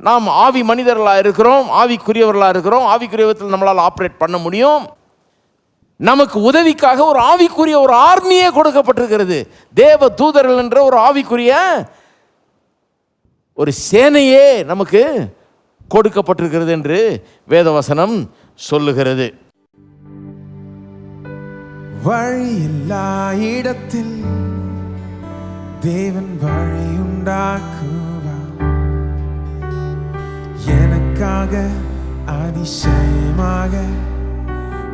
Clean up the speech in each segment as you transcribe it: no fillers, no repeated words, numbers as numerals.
நாம் ஆவி மனிதர்களாக இருக்கிறோம், ஆவிக்குரியவர்களாக இருக்கிறோம், ஆவிக்குரிய விதத்தில் நம்மளால் ஆப்ரேட் பண்ண முடியும். நமக்கு உதவிக்காக ஒரு ஆவிக்குரிய ஒரு ஆர்மியே கொடுக்கப்பட்டிருக்கிறது. தேவ தூதர்கள் என்ற ஒரு ஆவிக்குரிய ஒரு சேனையே நமக்கு கொடுக்கப்பட்டிருக்கிறது என்று வேதவசனம் சொல்லுகிறது. வழியில்லா இடத்தில் தேவன் வழியுண்டாக்குவார். எனக்காக அதிசயமாக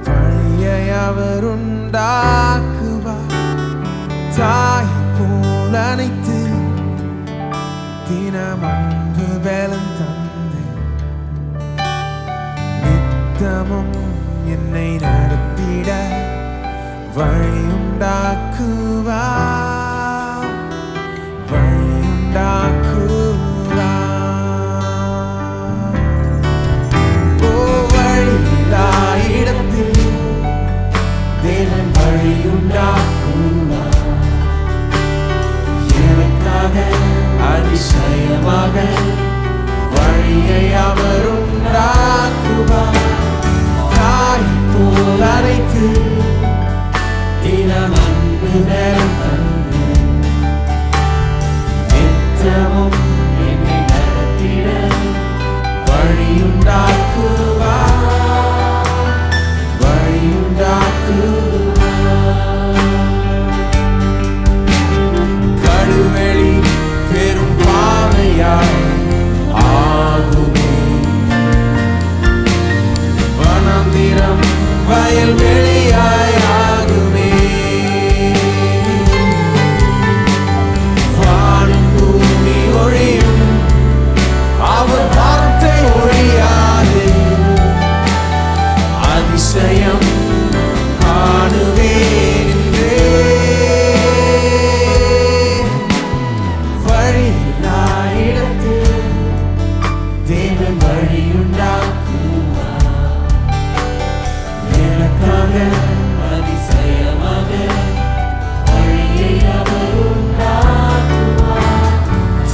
வழியை அவர் உண்டாக்குவார். தாய் போல் அனைத்து தினம் அன்பு பலன் தந்து நித்தமும் என்னை நடத்திட வழியுண்டாக்குவார். ஓ வழியில்லா இடத்தில் தேவன் வழியுண்டாக்குவார். எனக்காக அதிசயமாக வழியை அவர் உண்டாக்குவார். தாய் போல் அழைத்து தினம் அன்பு தந்து நித்தமும் என்னை நடத்திட வழியுண்டாக்குவார். கடுவெளி பெரும் பாதையாய் ஆகுமே, வனாந்திரம் வயல்வெளியாய் ஆகுமே. வானம் பூமி ஒழியும், அவர் வார்த்தை ஒழியாது. அதிசயம் காணுவேன் என்றே. வழியில்லா இடத்தில் தேவன் வழியுண்டாக்குவார். எனக்காக அதிசயமாக வழியை அவர் உண்டாக்குவார்.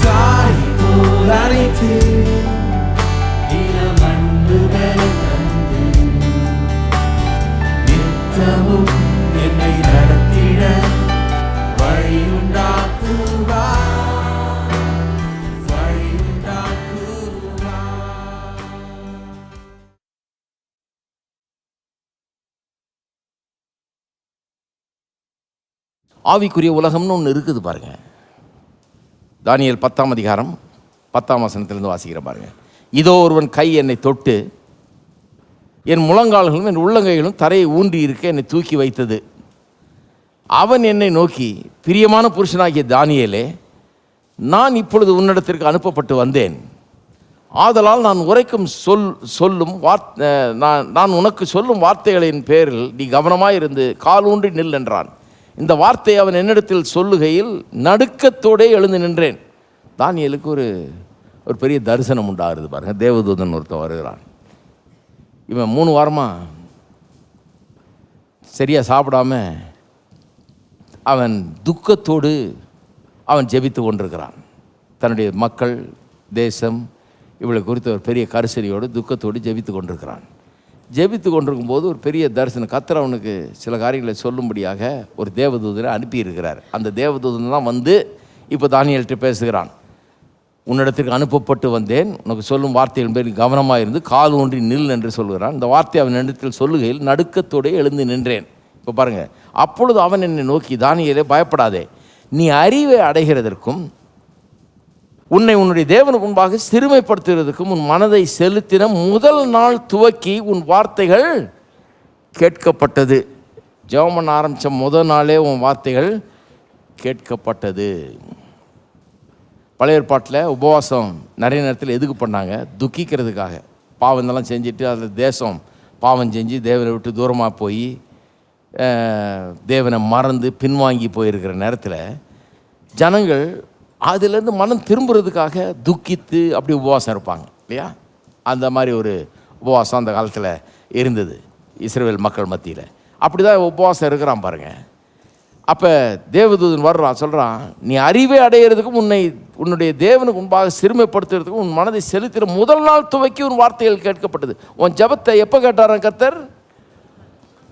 தாய் போல் அழைத்து தினம் அன்பு பலன் தந்து நித்தமும் என்னை நடத்திட வழியுண்டாக்குவார். ஆவிக்குரிய உலகம்னு ஒன்று இருக்குது பாருங்க. தானியேல் 10ஆம் அதிகாரம் 10ஆம் வசனத்திலிருந்து வாசிக்கிற பாருங்க. இதோ ஒருவன் கை என்னை தொட்டு என் முழங்கால்களும் என் உள்ளங்கைகளும் தரையை ஊன்றி இருக்க என்னை தூக்கி வைத்தது. அவன் என்னை நோக்கி, பிரியமான புருஷனாகிய தானியேலே, நான் இப்பொழுது உன்னிடத்திற்கு அனுப்பப்பட்டு வந்தேன். ஆதலால் நான் உரைக்கும் நான் உனக்கு சொல்லும் வார்த்தைகளின் பேரில் நீ கவனமாயிருந்து காலூன்றி நில் என்றான். இந்த வார்த்தையை அவன் என்னிடத்தில் சொல்லுகையில் நடுக்கத்தோடே எழுந்து நின்றேன். தானியேலுக்கு ஒரு பெரிய தரிசனம் உண்டாகிறது பாருங்க. தேவதூதன் ஒருத்தன் வருகிறான். இவன் 3 வாரமாக சரியாக சாப்பிடாம அவன் துக்கத்தோடு அவன் ஜெபித்து கொண்டிருக்கிறான். தன்னுடைய மக்கள், தேசம் இவளை குறித்த ஒரு பெரிய கரிசனையோடு துக்கத்தோடு ஜெபித்து கொண்டிருக்கிறான். ஜெபித்து கொண்டிருக்கும்போது ஒரு பெரிய தரிசனம், கர்த்தர் அவனுக்கு சில காரியங்களை சொல்லும்படியாக ஒரு தேவதூதனை அனுப்பியிருக்கிறார். அந்த தேவதூதன் தான் வந்து இப்போ தானியேல்கிட்ட பேசுகிறான். உன்னிடத்திற்கு அனுப்பப்பட்டு வந்தேன், உனக்கு சொல்லும் வார்த்தைகள் பேர் கவனமாக இருந்து கால் ஊன்றி நில் என்று சொல்கிறான். இந்த வார்த்தை அவன் இடத்தில் சொல்லுகையில் நடுக்கத்தோடு எழுந்து நின்றேன். இப்போ பாருங்கள், அப்பொழுது அவன் என்னை நோக்கி, தானியேலே பயப்படாதே, நீ அறிவை அடைகிறதற்கும் உன்னை உன்னுடைய தேவனுக்கு முன்பாக சிறுமைப்படுத்துவதற்கும் உன் மனதை செலுத்தின முதல் நாள் துவக்கி உன் வார்த்தைகள் கேட்கப்பட்டது. ஜெபம் பண்ண ஆரம்பித்த முதல் நாளே உன் வார்த்தைகள் கேட்கப்பட்டது. பழைய ஏற்பாட்டில் உபவாசம் நிறைய நேரத்தில் எதுக்கு பண்ணாங்க? துக்கிக்கிறதுக்காக. பாவம் இதெல்லாம் செஞ்சுட்டு அதில் தேசம் பாவம் செஞ்சு தேவனை விட்டு தூரமாக போய் தேவனை மறந்து பின்வாங்கி போயிருக்கிற நேரத்தில் ஜனங்கள் அதிலேருந்து மனம் திரும்புறதுக்காக துக்கித்து அப்படி உபவாசம் இருப்பாங்க இல்லையா? அந்த மாதிரி ஒரு உபவாசம் அந்த காலத்தில் இருந்தது இஸ்ரவேல் மக்கள் மத்தியில். அப்படி தான் உபவாசம் இருக்கிறான் பாருங்கள். அப்போ தேவதூதன் வர்றான், சொல்கிறான், நீ அறிவை அடையிறதுக்கும் உன்னுடைய தேவனுக்கு முன்பாக சிறுமைப்படுத்துறதுக்கும் உன் மனதை செலுத்திற முதல் நாள் துவக்கி உன் வார்த்தைகள் கேட்கப்பட்டது. உன் ஜெபத்தை எப்போ கேட்டாரான் கர்த்தர்?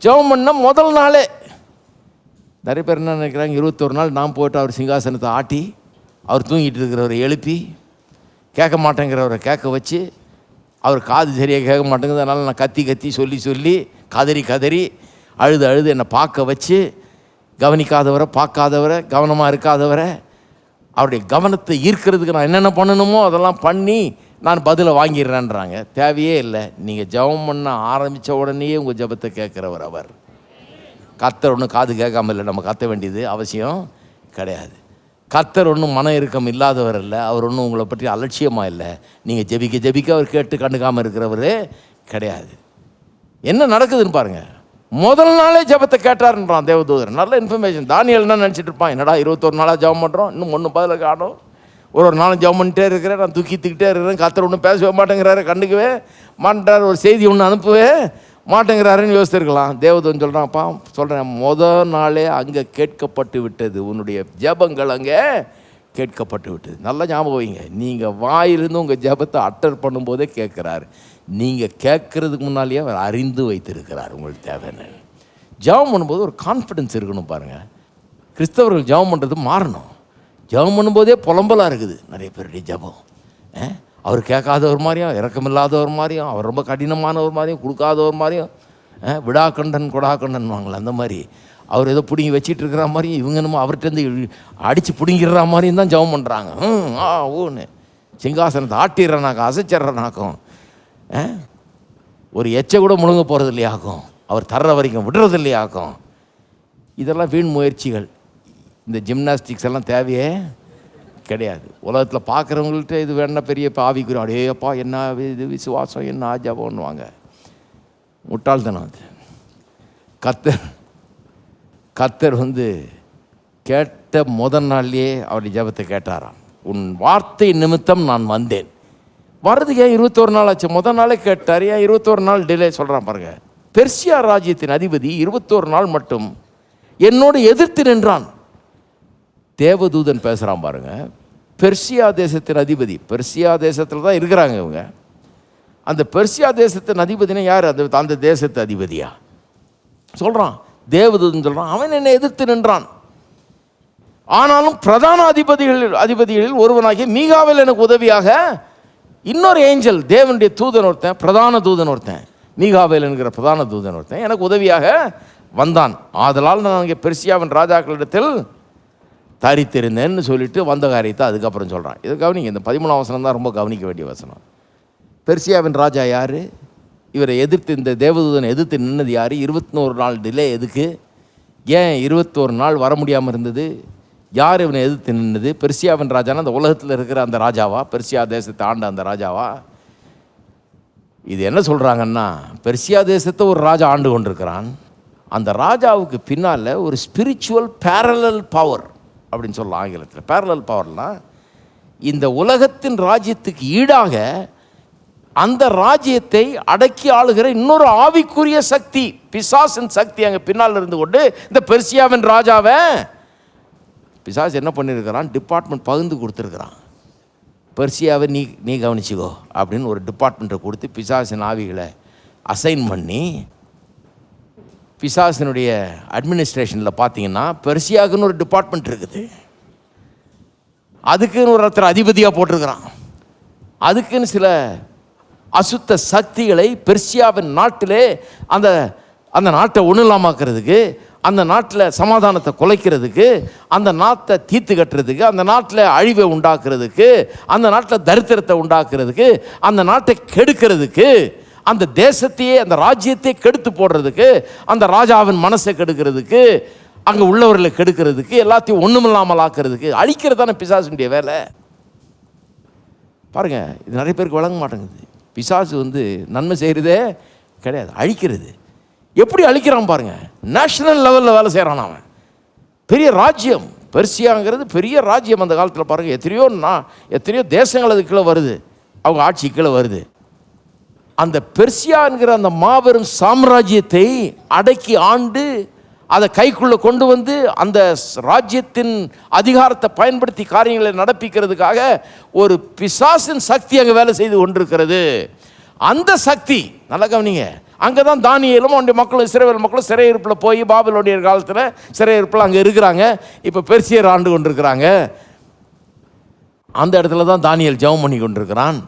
ஜெபம் பண்ண முதல் நாளே. நிறைய பேர் என்ன நினைக்கிறாங்க, 21 நாள் நான் போய்ட்டு அவர் சிங்காசனத்தை ஆட்டி, அவர் தூங்கிட்டு இருக்கிறவரை எழுப்பி, கேட்க மாட்டேங்கிறவரை கேட்க வச்சு, அவர் காது சரியாக கேட்க மாட்டேங்குது, அதனால் நான் கத்தி சொல்லி கதறி அழுது என்னை பார்க்க வச்சு, கவனிக்காதவரை, பார்க்காதவரை, கவனமாக இருக்காதவரை, அவருடைய கவனத்தை ஈர்க்கிறதுக்கு நான் என்னென்ன பண்ணணுமோ அதெல்லாம் பண்ணி நான் பதிலை வாங்கிடுறேன்றாங்க. தேவையே இல்லை. நீங்கள் ஜெபம் பண்ண ஆரம்பித்த உடனேயே உங்கள் ஜெபத்தை கேட்குறவர் அவர். கர்த்தர் ஒன்றும் காது கேட்காம இல்லை, நம்ம கத்த வேண்டியது அவசியம் கிடையாது. கர்த்தர் ஒன்றும் மன இறுக்கம் இல்லாதவர் இல்லை, அவர் ஒன்றும் உங்களை பற்றி அலட்சியமாக இல்லை. நீங்கள் ஜெபிக்க அவர் கேட்டு கண்டுக்காமல் இருக்கிறவரே கிடையாது. என்ன நடக்குதுன்னு பாருங்கள். முதல் நாளே ஜெபத்தை கேட்டார்ன்றான் தேவதூதர். நல்ல இன்ஃபர்மேஷன். தானியேல் என்ன நினச்சிட்டு இருப்பான், என்னடா 21 நாளாக ஜெபம் பண்ணுறோம், இன்னும் ஒன்றும் பதில காணும், ஒரு நாளும் ஜெபம் பண்ணிட்டே இருக்கிறேன், நான் தூக்கிக்கிட்டே இருக்கிறேன், கர்த்தர் ஒன்றும் பேசவே மாட்டேங்கிறாரு, கண்டுக்கவே மாட்டார், ஒரு செய்தி ஒன்று அனுப்பவே மாட்டேங்கிறாருன்னு யோசிச்சிருக்கலாம். தேவதூதன் சொல்கிறான்ப்பா, சொல்கிறேன், முதல் நாளே அங்கே கேட்கப்பட்டு விட்டது, உன்னுடைய ஜெபங்கள் அங்கே கேட்கப்பட்டு விட்டது. நல்லா ஞாபகம் வைங்க, நீங்கள் வாயிலிருந்து உங்கள் ஜெபத்தை அட்டர் பண்ணும்போதே கேட்குறாரு. நீங்கள் கேட்குறதுக்கு முன்னாலேயே அவர் அறிந்து வைத்திருக்கிறார் உங்களுக்கு தேவைன்னு. ஜெபம் பண்ணும்போது ஒரு கான்ஃபிடென்ஸ் இருக்கணும் பாருங்கள். கிறிஸ்தவர்கள் ஜெபம் பண்ணுறது மாறணும். ஜெபம் பண்ணும்போதே புலம்பலாக இருக்குது நிறைய பேருடைய ஜெபம். அவர் கேட்காதவர் மாதிரியும், இரக்கமில்லாதவர் மாதிரியும், அவர் ரொம்ப கடினமானவர் மாதிரியும், கொடுக்காதவர் மாதிரியும், விடாக்கண்டன் கொடாக்கண்டன் வாங்கல அந்த மாதிரி, அவர் ஏதோ பிடுங்கி வச்சிட்டு இருக்கிற மாதிரியும், இவங்க என்னமோ அவர்கிட்டருந்து அடித்து பிடுங்கிடுற மாதிரியும் தான் ஜெபம் பண்ணுறாங்க. ஓன்னு சிங்காசனத்தை ஆட்டிடுறனாக்கும், அசைச்சிட்றனாக்கும், ஒரு எச்சை கூட முழுங்க போகிறது இல்லையாக்கும், அவர் தர்ற வரைக்கும் விடுறது இல்லையாக்கும். இதெல்லாம் வீண் முயற்சிகள். இந்த ஜிம்னாஸ்டிக்ஸ் எல்லாம் தேவையே கிடையாது. உலகத்தில் பார்க்குறவங்கள்ட்ட இது வேணா பெரிய ஆவிக்குறி, அடேப்பா என்ன இது விசுவாசம், என்ன ஜபம்னுவாங்க. முட்டாள்தனம் அது. கர்த்தர் கேட்ட முதல் நாள்லேயே அவருடைய ஜபத்தை கேட்டாராம். உன் வார்த்தை நிமித்தம் நான் வந்தேன். வர்றதுக்கு ஏன் 21 நாள் ஆச்சு? முதல் நாளே கேட்டார், ஏன் 21 நாள் டிலே சொல்கிறான் பாருங்க. பெர்சியா ராஜ்யத்தின் அதிபதி 21 நாள் மட்டும் என்னோடு எதிர்த்து நின்றான். தேவதூதன் பேசுகிறான் பாருங்க. பெர்சியா தேசத்தின் அதிபதி, பெர்சியா தேசத்தில் தான் இருக்கிறாங்க இவங்க. அந்த பெர்சியா தேசத்தின் அதிபதினா யார்? அந்த தேசத்து அதிபதியா சொல்கிறான். தேவதூதன் சொல்கிறான், அவன் என்னை எதிர்த்து நின்றான். ஆனாலும் பிரதான அதிபதிகளில் ஒருவனாகிய மீகாவேல் எனக்கு உதவியாக இன்னொரு ஏஞ்சல், தேவனுடைய தூதன் ஒருத்தன், பிரதான தூதன் ஒருத்தன், மீகாவேல் என்கிற பிரதான தூதன் ஒருத்தன் எனக்கு உதவியாக வந்தான். ஆதலால் நான் அங்கே பெர்சியாவின் ராஜாக்களிடத்தில் தரித்திருந்தேன்னு சொல்லிட்டு வந்த காரியத்தை அதுக்கப்புறம் சொல்கிறான். இதை கவனிங்க, இந்த 13ஆம் வசனம் தான் ரொம்ப கவனிக்க வேண்டிய வசனம். பெர்சியாவின் ராஜா யார்? இவரை எதிர்த்து, இந்த தேவதூதனை எதிர்த்து நின்னது யார்? 21 நாள் டிலே எதுக்கு? ஏன் 21 நாள் வர முடியாமல் இருந்தது? யார் இவனை எதிர்த்து நின்னது? பெர்சியாவின் ராஜானா அந்த உலகத்தில் இருக்கிற அந்த ராஜாவா? பெர்சியா தேசத்தை ஆண்ட அந்த ராஜாவா? இது என்ன சொல்கிறாங்கன்னா, பெர்சியா தேசத்தை ஒரு ராஜா ஆண்டு கொண்டிருக்கிறான். அந்த ராஜாவுக்கு பின்னால் ஒரு ஸ்பிரிச்சுவல் பேரலல் பவர் அப்படின்னு சொல்லலாம் ஆங்கிலத்தில். பேரலல் பவர்னால் இந்த உலகத்தின் ராஜ்யத்துக்கு ஈடாக அந்த ராஜ்யத்தை அடக்கி ஆளுகிற இன்னொரு ஆவிக்குரிய சக்தி, பிசாசின் சக்தி அங்கே பின்னால் இருந்து கொண்டு இந்த பெர்சியாவின் ராஜாவை பிசாசு என்ன பண்ணியிருக்கிறான்? டிபார்ட்மெண்ட் பகிர்ந்து கொடுத்துருக்குறான். பெர்சியாவை நீ கவனிச்சிக்கோ அப்படின்னு ஒரு டிபார்ட்மெண்ட்டை கொடுத்து பிசாசின் ஆவிகளை அசைன் பண்ணி, பிசாசினுடைய அட்மினிஸ்ட்ரேஷனில் பார்த்தீங்கன்னா பெர்சியாவுக்குன்னு ஒரு டிபார்ட்மெண்ட் இருக்குது, அதுக்குன்னு ஒருத்தர் அதிபதியாக போட்டிருக்கிறான். அதுக்குன்னு சில அசுத்த சக்திகளை பெர்சியாவின் நாட்டிலே அந்த நாட்டை ஒன்றுலாமாக்கிறதுக்கு, அந்த நாட்டில் சமாதானத்தை குலைக்கிறதுக்கு, அந்த நாட்டை தீர்த்து கட்டுறதுக்கு, அந்த நாட்டில் அழிவை உண்டாக்குறதுக்கு, அந்த நாட்டில் தரித்திரத்தை உண்டாக்குறதுக்கு, அந்த நாட்டை கெடுக்கிறதுக்கு, அந்த தேசத்தையே அந்த ராஜ்யத்தை கெடுத்து போடுறதுக்கு, அந்த ராஜாவின் மனசை கெடுக்கிறதுக்கு, அங்கே உள்ளவர்களை கெடுக்கிறதுக்கு, எல்லாத்தையும் ஒன்றுமில்லாமல் ஆக்கிறதுக்கு, அழிக்கிறது தானே பிசாசுடைய வேலை. பாருங்கள், இது நிறைய பேருக்கு வழங்க மாட்டேங்குது. பிசாசு நன்மை செய்கிறதே கிடையாது, அழிக்கிறது. எப்படி அழிக்கிறான் பாருங்க. நேஷனல் லெவலில் வேலை செய்கிறான் அவன். பெரிய ராஜ்யம் பெர்சியாங்கிறது, பெரிய ராஜ்யம் அந்த காலத்தில் பாருங்கள். எத்தனையோ தேசங்கள் அது கீழே வருது, அவங்க ஆட்சி கீழே வருது. அந்த பெர்சியா என்கிற அந்த மாபெரும் சாம்ராஜ்யத்தை அடக்கி ஆண்டு அதை கைக்குள்ளே கொண்டு வந்து அந்த ராஜ்யத்தின் அதிகாரத்தை பயன்படுத்தி காரியங்களை நடப்பிக்கிறதுக்காக ஒரு பிசாசின் சக்தி அங்கே வேலை செய்து கொண்டிருக்கிறது. அந்த சக்தி நல்லா கவனிங்க. அங்கே தான் தானியேலும் அவனுடைய மக்களும் இஸ்ரவேல் மக்களும் சிறையிருப்பில் போய் பாபிலோனிய காலத்தில் சிறையிருப்பில் அங்கே இருக்கிறாங்க. இப்போ பெர்சியர் ஆண்டு கொண்டிருக்கிறாங்க. அந்த இடத்துல தான் தானியேல் ஜெபம் பண்ணி கொண்டிருக்கிறான்.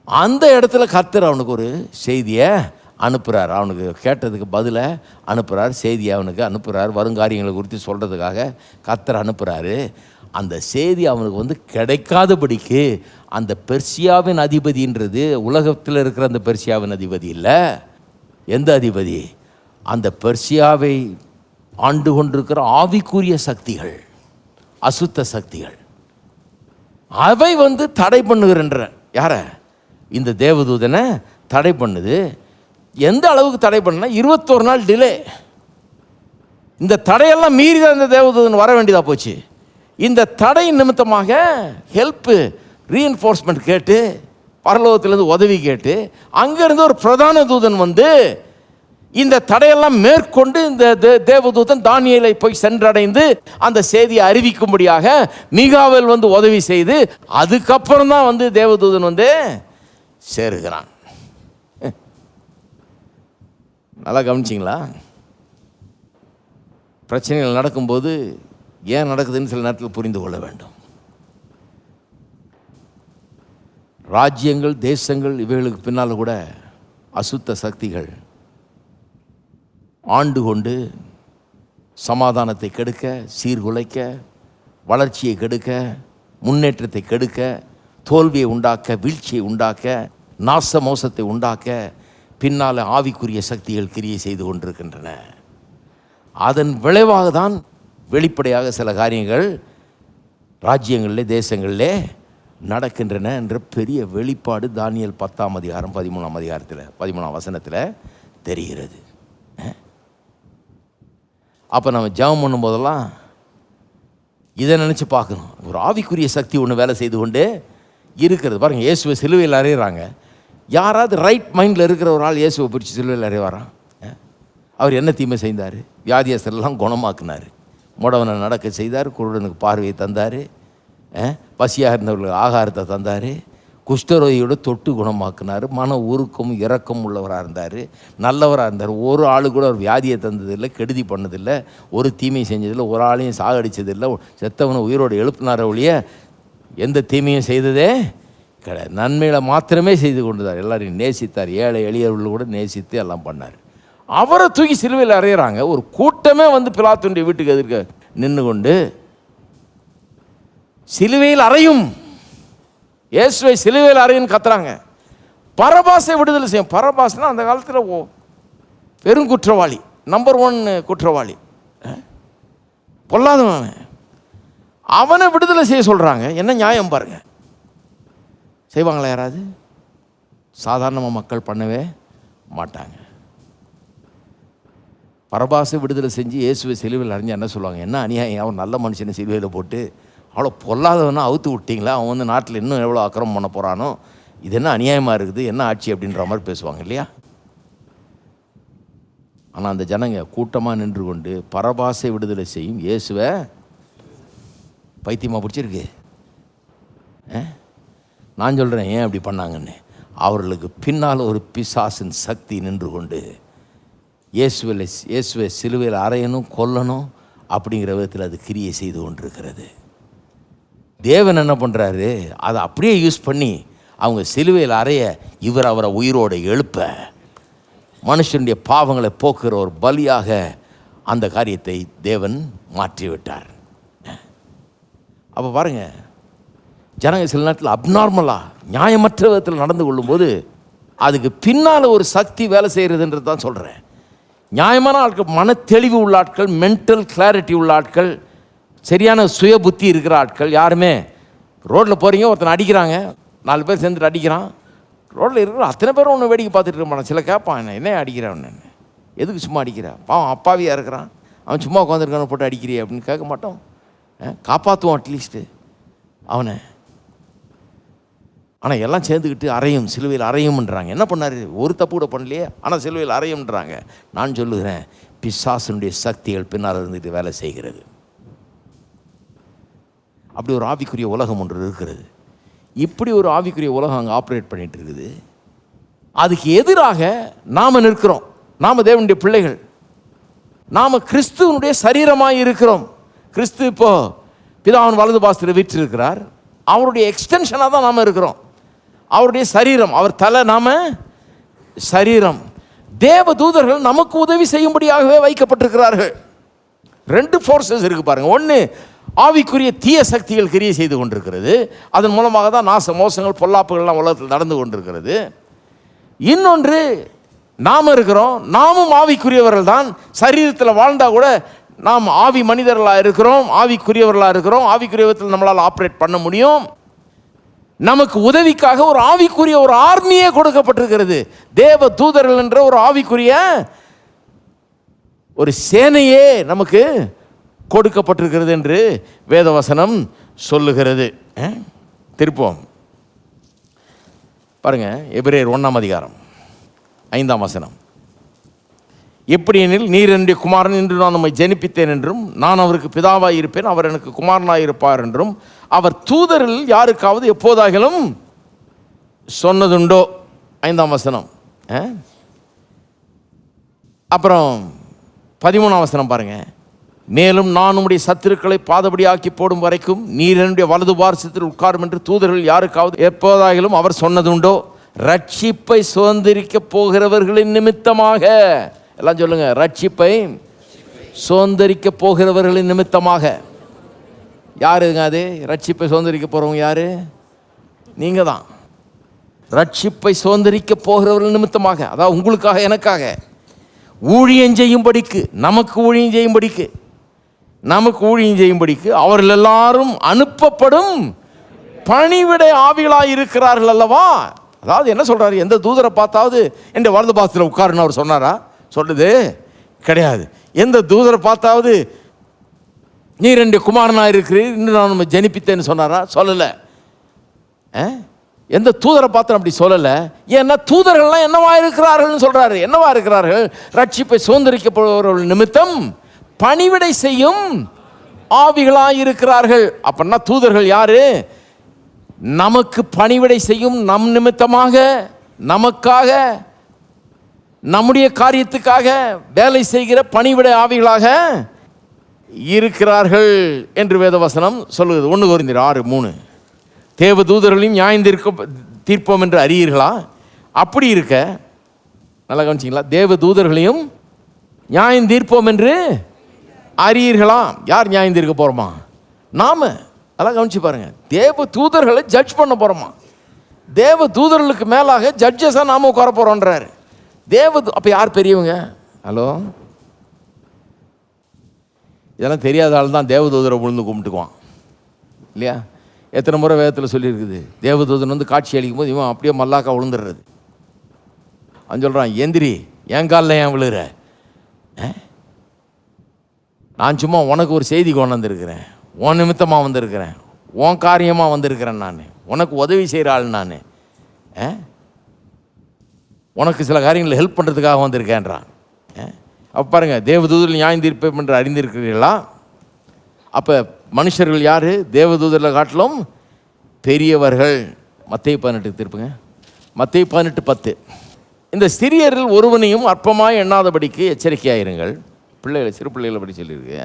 அந்த இடத்துல கர்த்தர் அவனுக்கு ஒரு செய்தியை அனுப்புகிறார். அவனுக்கு கேட்டதுக்கு பதிலை அனுப்புகிறார், செய்தியை அவனுக்கு அனுப்புகிறார். வருங்காரியங்களை குறித்து சொல்கிறதுக்காக கர்த்தர் அனுப்புகிறாரு. அந்த செய்தி அவனுக்கு வந்து கிடைக்காதபடிக்கு அந்த பெர்சியாவின் அதிபதின்றது உலகத்தில் இருக்கிற அந்த பெர்சியாவின் அதிபதி இல்லை. எந்த அதிபதி? அந்த பெர்சியாவை ஆண்டு கொண்டிருக்கிற ஆவிக்குரிய சக்திகள், அசுத்த சக்திகள், அவை வந்து தடை பண்ணுகின்ற யார? இந்த தேவதூதனை தடை பண்ணுது. எந்த அளவுக்கு தடை பண்ணா 21 நாள் டிலே. இந்த தடையெல்லாம் மீறி தான் இந்த தேவதூதன் வர வேண்டியதாக போச்சு. இந்த தடை நிமித்தமாக ஹெல்ப்பு ரீஎன்ஃபோர்ஸ்மெண்ட் கேட்டு பரலோகத்திலேருந்து உதவி கேட்டு அங்கேருந்து ஒரு பிரதான தூதன் வந்து இந்த தடையெல்லாம் மேற்கொண்டு இந்த தேவதூதன் தானியேலை போய் சென்றடைந்து அந்த செய்தியை அறிவிக்கும்படியாக மீகாவேல் வந்து உதவி செய்து அதுக்கப்புறம் தான் வந்து தேவதூதன் வந்து சேருகிறான். நல்லா கவனிச்சிங்களா? பிரச்சனைகள் நடக்கும்போது ஏன் நடக்குதுன்னு சில நேரத்தில் புரிந்து கொள்ள வேண்டும். ராஜ்யங்கள், தேசங்கள், இவைகளுக்கு பின்னால் கூட அசுத்த சக்திகள் ஆண்டு கொண்டு சமாதானத்தை கெடுக்க, சீர்குலைக்க, வளர்ச்சியை கெடுக்க, முன்னேற்றத்தை கெடுக்க, தோல்வியை உண்டாக்க, வீழ்ச்சியை உண்டாக்க, நாச மோசத்தை உண்டாக்க பின்னால் ஆவிக்குரிய சக்திகள் கிரியை செய்து கொண்டிருக்கின்றன. அதன் விளைவாக தான் வெளிப்படையாக சில காரியங்கள் ராஜ்யங்களிலே, தேசங்களிலே நடக்கின்றன என்ற பெரிய வெளிப்பாடு தானியேல் 10ஆம் அதிகாரம் 13ஆம் அதிகாரத்தில் 13ஆம் வசனத்தில் தெரிகிறது. அப்போ நம்ம ஜெபம் பண்ணும்போதெல்லாம் இதை நினச்சி பார்க்கணும். ஒரு ஆவிக்குரிய சக்தி ஒன்று வேலை செய்து கொண்டு இருக்கிறது. பாருங்கள், இயேசுவை சிலுவையில் அறையிறாங்க. யாராவது ரைட் மைண்டில் இருக்கிற ஒரு ஆள் இயேசுவை பிடிச்சி சிலுவையில் அறைவாராம்? அவர் என்ன தீமை செய்தார்? வியாதியஸ்தரெல்லாம் குணமாக்குனார், முடவனை நடக்க செய்தார், குருடனுக்கு பார்வையை தந்தார், பசியாக இருந்தவர்களுக்கு ஆகாரத்தை தந்தார், குஷ்டரோகியோட தொட்டு குணமாக்குனார், மன உருக்கம் இரக்கம் உள்ளவராக இருந்தார், நல்லவராக இருந்தார். ஒரு ஆளு கூட ஒரு வியாதியை தந்ததில்லை, கெடுதி பண்ணதில்லை, ஒரு தீமை செஞ்சதில்லை, ஒரு ஆளையும் சாகடிச்சதில்லை, செத்தவனை உயிரோடு எழுப்பினார ஒழிய எந்த தீமையும் செய்ததே கிடையாது. நன்மையில மாத்திரமே செய்து கொண்டுதார். எல்லாரையும் நேசித்தார், ஏழை எளியவர்கள் கூட நேசித்து எல்லாம் பண்ணார். அவரை தூக்கி சிலுவையில் அறையிறாங்க. ஒரு கூட்டமே வந்து பிலாத்துடைய வீட்டுக்கு எதிர்க்க நின்று கொண்டு சிலுவையில் அறையும், இயேசுவை சிலுவையில் அறையும் கத்துறாங்க. பரபாசை விடுதலை செய்யும். பரபாஸ்னா அந்த காலத்தில் பெரும் குற்றவாளி, நம்பர் 1 குற்றவாளி, பொல்லாதவன். அவனை விடுதலை செய்ய சொல்கிறாங்க. என்ன நியாயம் பாருங்க. செய்வாங்களா யாராவது? சாதாரணமாக மக்கள் பண்ணவே மாட்டாங்க. பரபாசை விடுதலை செஞ்சு இயேசுவை சிலுவையில் அறைஞ்சு என்ன சொல்லுவாங்க? என்ன அநியாயம், அவன் நல்ல மனுஷனை சிலுவையில் போட்டு அவ்வளோ பொல்லாதவனா அவுத்து விட்டிங்களா, அவன் வந்து நாட்டில் இன்னும் எவ்வளோ அக்கிரமம் பண்ண போகிறானோ, இது என்ன அநியாயமாக இருக்குது, என்ன ஆட்சி அப்படின்ற மாதிரி பேசுவாங்க இல்லையா? ஆனால் அந்த ஜனங்க கூட்டமாக நின்று கொண்டு பரபாசை விடுதலை செய்யும் இயேசுவை பைத்தியமாக பிடிச்சிருக்கு. நான் சொல்கிறேன் ஏன் அப்படி பண்ணாங்கன்னு. அவர்களுக்கு பின்னால் ஒரு பிசாசின் சக்தி நின்று கொண்டு இயேசுவை சிலுவையில் அறையணும், கொல்லணும் அப்படிங்கிற விதத்தில் அது கிரியை செய்து கொண்டிருக்கிறது. தேவன் என்ன பண்ணுறாரு? அதை அப்படியே யூஸ் பண்ணி அவங்க சிலுவையில் அறைய இவர் அவரை உயிரோடு எழுப்ப மனுஷனுடைய பாவங்களை போக்குற ஒரு பலியாக அந்த காரியத்தை தேவன் மாற்றிவிட்டார். அப்போ பாருங்கள், ஜனங்க சில நேரத்தில் அப்நார்மலாக நியாயமற்ற விதத்தில் நடந்து கொள்ளும்போது அதுக்கு பின்னால் ஒரு சக்தி வேலை செய்கிறதுன்றது தான் சொல்கிறேன். நியாயமான ஆட்கள், மன தெளிவு உள்ள ஆட்கள், மென்டல் கிளாரிட்டி உள்ள ஆட்கள், சரியான சுய புத்தி இருக்கிற ஆட்கள் யாருமே ரோட்டில் போகிறீங்க, ஒருத்தனை அடிக்கிறாங்க, 4 பேர் சேர்ந்துட்டு அடிக்கிறான், ரோட்டில் இருக்கிற அத்தனை பேரும் ஒன்று வேடிக்கை பார்த்துட்டு இருப்பான். சில கேட்பான், என்ன அடிக்கிறான், எதுக்கு சும்மா அடிக்கிறான், பாவம் அப்பாவியாக இருக்கிறான், அவன் சும்மா உட்காந்துருக்கான போட்டு அடிக்கிறியே அப்படின்னு கேட்க மாட்டோம். காப்பாற்றுவோம் அட்லீஸ்ட்டு அவனை. ஆனால் எல்லாம் சேர்ந்துக்கிட்டு அறையும், சிலுவையில் அறையும்ன்றாங்க. என்ன பண்ணார்? ஒரு தப்பு கூட பண்ணலையே, ஆனால் சிலுவையில் அறையும்ன்றாங்க. நான் சொல்லுகிறேன், பிசாசனுடைய சக்திகள் பின்னால் இருந்துட்டு வேலை செய்கிறது. அப்படி ஒரு ஆவிக்குரிய உலகம் ஒன்று இருக்கிறது. இப்படி ஒரு ஆவிக்குரிய உலகம் அங்கே ஆப்ரேட் பண்ணிட்டு இருக்குது. அதுக்கு எதிராக நாம் நிற்கிறோம். நாம் தேவனுடைய பிள்ளைகள், நாம் கிறிஸ்துவனுடைய சரீரமாக இருக்கிறோம். கிறிஸ்து இப்போ பிதாவின் வலது பாசத்தில் வீற்றிருக்கிறார். அவருடைய எக்ஸ்டென்ஷனாக தான் நாம் இருக்கிறோம். அவருடைய சரீரம், அவர் தலை, நாம சரீரம். தேவ தூதர்கள் நமக்கு உதவி செய்யும்படியாகவே வைக்கப்பட்டிருக்கிறார்கள். 2 ஃபோர்ஸஸ் இருக்கு பாருங்க. ஒன்று, ஆவிக்குரிய தீய சக்திகள் கிரியை செய்து கொண்டிருக்கிறது. அதன் மூலமாக தான் நாச மோசங்கள் பொல்லாப்புகள்லாம் உலகத்தில் நடந்து கொண்டிருக்கிறது. இன்னொன்று, நாம் இருக்கிறோம், நாமும் ஆவிக்குரியவர்கள் தான். சரீரத்தில் வாழ்ந்தா கூட நாம் ஆவி மனிதர்களாக இருக்கிறோம், ஆவிக்குரியவர்களாக இருக்கிறோம். ஆவிக்குரியவத்தில் நம்மளால் ஆப்ரேட் பண்ண முடியும். நமக்கு உதவிக்காக ஒரு ஆவிக்குரிய ஒரு ஆர்மியே கொடுக்கப்பட்டிருக்கிறது. தேவ தூதர்கள் என்ற ஒரு ஆவிக்குரிய ஒரு சேனையே நமக்கு கொடுக்கப்பட்டிருக்கிறது என்று வேதவசனம் சொல்லுகிறது. திருப்போம் பாருங்க, எபிரேயர் 1ஆம் அதிகாரம் 5ஆம் வசனம். எப்படி எனில், நீர் என்னுடைய குமாரன் என்று நான் நம்மை ஜெனிப்பித்தேன் என்றும், நான் அவருக்கு பிதாவாய் இருப்பேன், அவர் எனக்கு குமாரனாய் இருப்பார் என்றும் அவர் தூதரில் யாருக்காவது எப்போதாகிலும் சொன்னதுண்டோ. 5ஆம் வசனம். அப்புறம் 13ஆம் வசனம் பாருங்க. மேலும் நான் உம்முடைய சத்துருக்களை பாதபடி ஆக்கி போடும் வரைக்கும் நீர் என்னுடைய வலது பார்சத்தில் உட்காரும் என்று தூதர்கள் யாருக்காவது எப்போதாகிலும் அவர் சொன்னதுண்டோ. ரட்சிப்பை சுதந்திரிக்க போகிறவர்களின் நிமித்தமாக, எல்லாம் சொல்லுங்க, ரட்சிப்பை சுதந்திரிக்க போகிறவர்களின் நிமித்தமாக. யாருங்க அது? ரட்சிப்பை சுதந்திரிக்க போறவங்க யாரு? நீங்க தான். ரட்சிப்பை சுதந்திரிக்க போகிறவர்கள் நிமித்தமாக, அதாவது உங்களுக்காக, எனக்காக ஊழியம் செய்யும்படிக்கு, நமக்கு ஊழியம் செய்யும்படிக்கு அவர்கள் எல்லாரும் அனுப்பப்படும் பணிவிடை ஆவிகளாய் இருக்கிறார்கள் அல்லவா. அதாவது என்ன சொல்றாரு? எந்த தூதரை பார்த்தாவது என் வலது பாசத்தில் உட்காருன்னு அவர் சொன்னாரா? சொல்லுது கிடையாது. எந்த தூதரை பார்த்தாவது நீர் என்னுடைய குமாரனாக இருக்கிறீர் இன்னும் நான் நம்ம ஜெனிப்பித்தேன்னு சொன்னாரா? சொல்லலை. எந்த தூதரை பார்த்து அப்படி சொல்லலை. ஏன்னா தூதர்கள்லாம் என்னவா இருக்கிறார்கள்னு சொல்றாரு. என்னவா இருக்கிறார்கள்? ரட்சிப்பை சுதந்திரிக்கப்படுபவர்கள் நிமித்தம் பணிவிடை செய்யும் ஆவிகளாய் இருக்கிறார்கள். அப்படின்னா தூதர்கள் யாரு? நமக்கு பணிவிடை செய்யும், நம் நிமித்தமாக, நமக்காக, நம்முடைய காரியத்துக்காக வேலை செய்கிற பணிவிடை ஆவிகளாக இருக்கிறார்கள் என்று வேதவசனம் சொல்லுகிறது. 1 கொரிந்தியர் 6:3. தேவ தூதர்களையும் நியாயம் தீர்ப்போம் என்று அறியீர்களா? அப்படி இருக்க, நல்லா கவனிச்சிங்களா, தேவ தூதர்களையும் நியாயம் தீர்ப்போம் என்று அறியீர்களா? யார் நியாயம் தீர்க்க போறோமா? நாம. அதெல்லாம் கவனிச்சு பாருங்க. தேவ தூதர்களை ஜட்ஜ் பண்ண போறோமா? தேவ தூதர்களுக்கு மேலாக ஜட்ஜஸா நாம உட்கார போறோன்றாரு. அப்ப யார் பெரியவங்க? ஹலோ, இதெல்லாம் தெரியாத ஆள் தான் தேவதூதரை விழுந்து கும்பிட்டுக்குவான் இல்லையா? எத்தனை முறை வேதத்தில் சொல்லியிருக்குது, தேவதூதன் வந்து காட்சி அளிக்கும் போது இவன் அப்படியே மல்லாக்கா விழுந்துடுறது. அவன் சொல்கிறான், எந்திரி, என் காலில் ஏன் விழுற? நான் சும்மா உனக்கு ஒரு செய்தி கொண்டு வந்திருக்கிறேன், உன் நிமித்தமாக வந்திருக்கிறேன், உன் காரியமாக வந்திருக்கிறேன், நான் உனக்கு உதவி செய்கிற ஆள், நான் உனக்கு சில காரியங்களை ஹெல்ப் பண்ணுறதுக்காக வந்திருக்கேன்றான். அப்போ பாருங்கள், தேவதூதர்கள் நியாயம் தீர்ப்போம் என்று அறிந்திருக்கிறீர்களா? அப்போ மனுஷர்கள் யார்? தேவதூதர்களை காட்டிலும் பெரியவர்கள். மத்தேயு 18 திருப்புங்க. மத்தேயு 18:10. இந்த சிறியரில் ஒருவனையும் அற்பமாய் எண்ணாதபடிக்கு எச்சரிக்கையாயிருங்கள். பிள்ளைகளை, சிறு பிள்ளைகளை படி சொல்லியிருக்கு.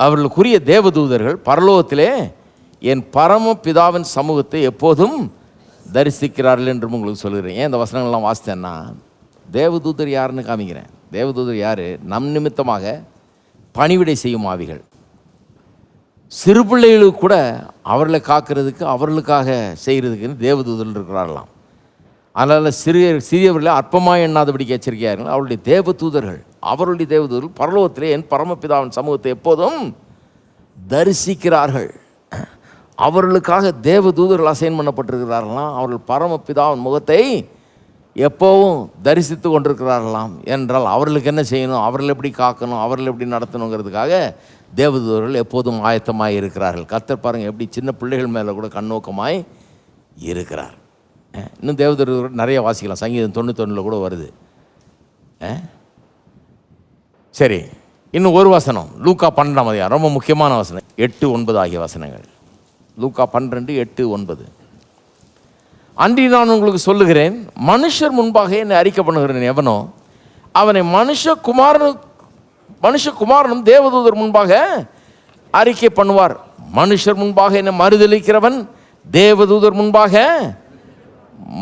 அவர்களுக்குரிய தேவதூதர்கள் பரலோகத்திலே என் பரம பிதாவின் சமூகத்தை எப்போதும் தரிசிக்கிறார்கள் என்று உங்களுக்கு சொல்கிறேன். ஏன் இந்த வசனங்கள்லாம் வாசித்தேன்னா, தேவதூதர் யாருன்னு காமிக்கிறேன். தேவதூதர் யார்? நம் நிமித்தமாக பணிவிடை செய்யும் ஆவிகள். சிறு பிள்ளைகளுக்கு கூட அவர்களை காக்கிறதுக்கு, அவர்களுக்காக செய்கிறதுக்குன்னு தேவதூதர்கள் இருக்கிறார்களாம். அதனால் சிறியவர்களை அற்பமாக எண்ணாதபடிக்கு எச்சரிக்கையார்கள். அவருடைய தேவதூதர்கள், அவருடைய தேவதூதர்கள் பரலோகத்திலே என் பரமபிதாவின் சமூகத்தை எப்போதும் தரிசிக்கிறார்கள். அவர்களுக்காக தேவதூதர்கள் அசைன் பண்ணப்பட்டிருக்கிறார்களாம். அவர்கள் பரமபிதாவின் முகத்தை எப்போவும் தரிசித்து கொண்டிருக்கிறார்களாம். என்றால் அவர்களுக்கு என்ன செய்யணும், அவர்கள் எப்படி காக்கணும், அவர்கள் எப்படி நடத்தணுங்கிறதுக்காக தேவதூதர்கள் எப்போதும் ஆயத்தமாய் இருக்கிறார்கள். கர்த்தர் பாருங்கள் எப்படி சின்ன பிள்ளைகள் மேலே கூட கண்ணோக்கமாய் இருக்கிறார். இன்னும் தேவதூதர் நிறைய வாசிக்கலாம், சங்கீதம் 91 கூட வருது. சரி, இன்னும் ஒரு வசனம், லூக்கா 12 ரொம்ப முக்கியமான வசனம், 8-9 ஆகிய வசனங்கள். லூக்கா 12, 8, 9. அன்றி நான் உங்களுக்கு சொல்லுகிறேன், மனுஷர் முன்பாக என்னை அறிக்கை பண்ணுகிறேன் எவனோ அவனை மனுஷகுமாரனும் தேவதூதர் முன்பாக அறிக்கை பண்ணுவார். மனுஷர் முன்பாக என்னை மறுதலிக்கிறவன் தேவதூதர் முன்பாக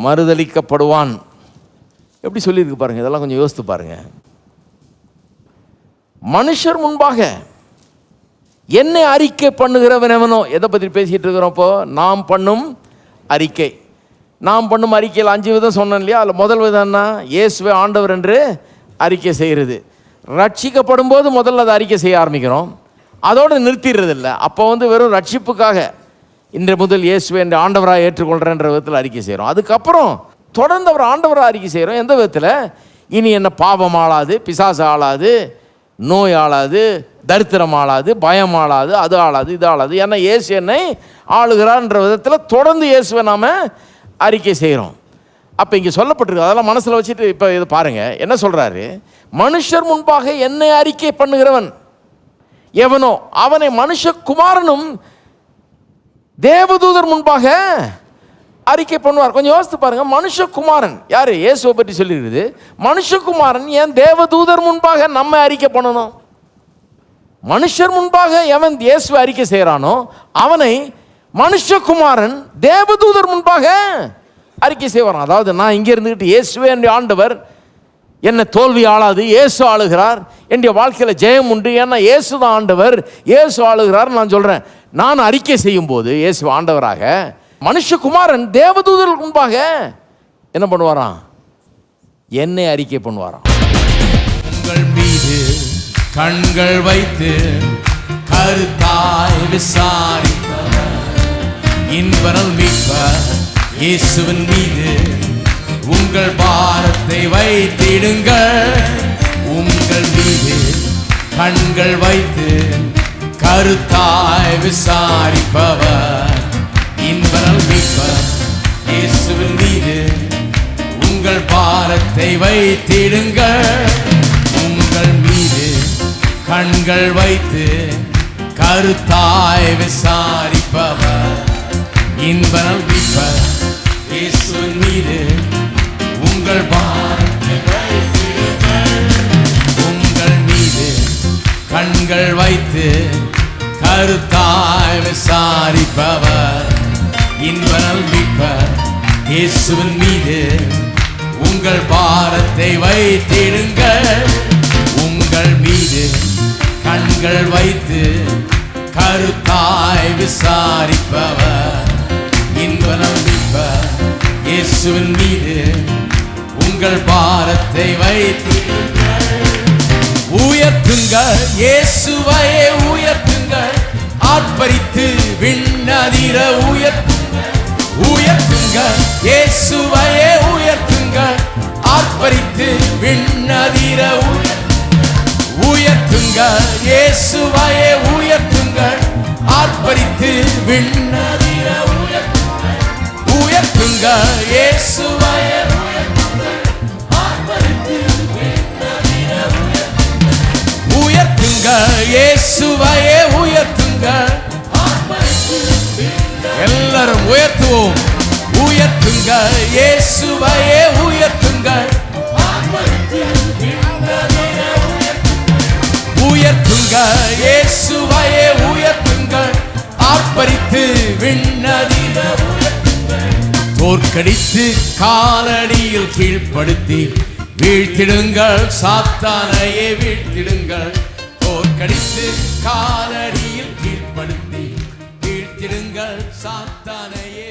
மறுதலிக்கப்படுவான். எப்படி சொல்லியிருக்கு பாருங்க, இதெல்லாம் கொஞ்சம் யோசித்து பாருங்க. மனுஷர் முன்பாக என்னை அறிக்கை பண்ணுகிறவன் எவனோ, எதை பற்றி பேசிகிட்டு இருக்கிறோம் இப்போ? நாம் பண்ணும் அறிக்கை. நாம் பண்ணும் அறிக்கையில் 5 விதம் சொன்னேன் இல்லையா? அதில் முதல் விதம் என்ன? இயேசுவே ஆண்டவர் என்று அறிக்கை செய்கிறது. ரட்சிக்கப்படும் போது முதல்ல அதை அறிக்கை செய்ய ஆரம்பிக்கிறோம், அதோடு நிறுத்திடுறது இல்லை. அப்போ வெறும் ரட்சிப்புக்காக இன்று முதல் இயேசுவே என்று ஆண்டவராக ஏற்றுக்கொள்கிறேன்ற விதத்தில் அறிக்கை செய்கிறோம். அதுக்கப்புறம் தொடர்ந்து அவர் ஆண்டவராக அறிக்கை செய்கிறோம். எந்த விதத்தில்? இனி என்ன பாவம் ஆளாது, பிசாசு ஆளாது, நோய் ஆளாது, தரித்திரம் ஆளாது, பயம் ஆளாது, அது ஆளாது, இது ஆளாது. ஏன்னா இயேசு என்னை ஆளுகிறார்ன்ற விதத்தில் தொடர்ந்து இயேசுவை நாம் அறிக்கை செய்கிறோம். அப்போ இங்கே சொல்லப்பட்டிருக்கு, அதெல்லாம் மனசில் வச்சுட்டு இப்போ இது பாருங்கள் என்ன சொல்கிறாரு. மனுஷர் முன்பாக என்னை அறிக்கை பண்ணுகிறவன் எவனோ அவனை மனுஷகுமாரனும் தேவதூதர் முன்பாக அறிக்கை பண்ணுவார். கொஞ்சம் யோசித்து பாருங்க, மனுஷகுமாரன் யாரு? இயேசுவை பற்றி சொல்லியிருக்குது. மனுஷகுமாரன் ஏன் தேவதூதர் முன்பாக நம்ம அறிக்கை பண்ணணும்? மனுஷர் முன்பாக எவன் இயேசுவை அறிக்கை செய்கிறானோ அவனை மனுஷகுமாரன் தேவதூதர் முன்பாக அறிக்கை செய்வான். அதாவது நான் இங்கே இருந்துக்கிட்டு இயேசுவே என்னுடைய ஆண்டவர், என்னை தோல்வி ஆளாது, இயேசு ஆளுகிறார், என்னுடைய வாழ்க்கையில் ஜெயம் உண்டு, ஏன்னா இயேசு தான் ஆண்டவர், இயேசு ஆளுகிறார் நான் சொல்கிறேன். நான் அறிக்கை செய்யும் போது இயேசு ஆண்டவராக, மனுஷகுமாரன் தேவதூதர் முன்பாக என்ன பண்ணுவாராம்? என்னை அறிக்கை பண்ணுவாராம். உங்கள் மீது கண்கள் வைத்து கருத்தாய் விசாரிப்பவர் இன்பரல் மீட்பர் இயேசுவின் மீது உங்கள் பாரத்தை வைத்திடுங்கள். உங்கள் மீது கண்கள் வைத்து கருத்தாய் விசாரிப்பவர் இன்பரல் மீட்பர் இயேசுவின் மீது உங்கள் பாரத்தை வைத்திடுங்கள். உங்கள் மீது கண்கள் வைத்து கருத்தாய் விசாரிப்பவர் இன்பரல் மீட்பர் இயேசுவின் மீது உங்கள் பாரத்தை வைத்திடுங்கள். உங்கள் மீது கண்கள் வைத்து கருத்தாய் விசாரிப்பவர் இன்பரல் மீட்பர் இயேசுவின் மீது உங்கள் பாரத்தை வைத்திடுங்கள். உங்கள் மீது கண்கள் வைத்து கருத்தாய் விசாரிப்பவர் இன்பரல் மீட்பர் இயேசுவின் மீது உங்கள் பாரத்தை வைத்திடுங்கள். உயர்த்துங்கள் இயேசுவையே உயர்த்துங்கள், ஆர்ப்பரித்து விண்ணதிர உயர்த்துங்கள். உயர்த்துங்கள் இயேசுவையே உயர்த்துங்கள், ஆர்ப்பரித்து விண்ணதிர உயர்த்துங்கள். இயேசுவையே உயர்த்துங்கள், ஆர்ப்பரித்து விண்ணதிர உயர்த்துங்கள். இயேசுவையே உயர்த்துங்கள். இயேசுவையே உயர்த்துங்கள். எல்லாரும் உயர்த்துவோம். உயர்த்துங்கள் இயேசுவையே உயர்த்துங்கள். உயர்த்துங்கள் இயேசுவையே உயர்த்துங்கள், ஆர்ப்பரித்து விண்ணதிர தோற்கடித்து காலடியில் கீழ்ப்படுத்தி வீழ்த்திடுங்கள். சாத்தானையே வீழ்த்திடுங்கள். தோற்கடித்து காலடியில் கீழ்ப்படுத்தி வீழ்த்திடுங்கள். சாத்தானையே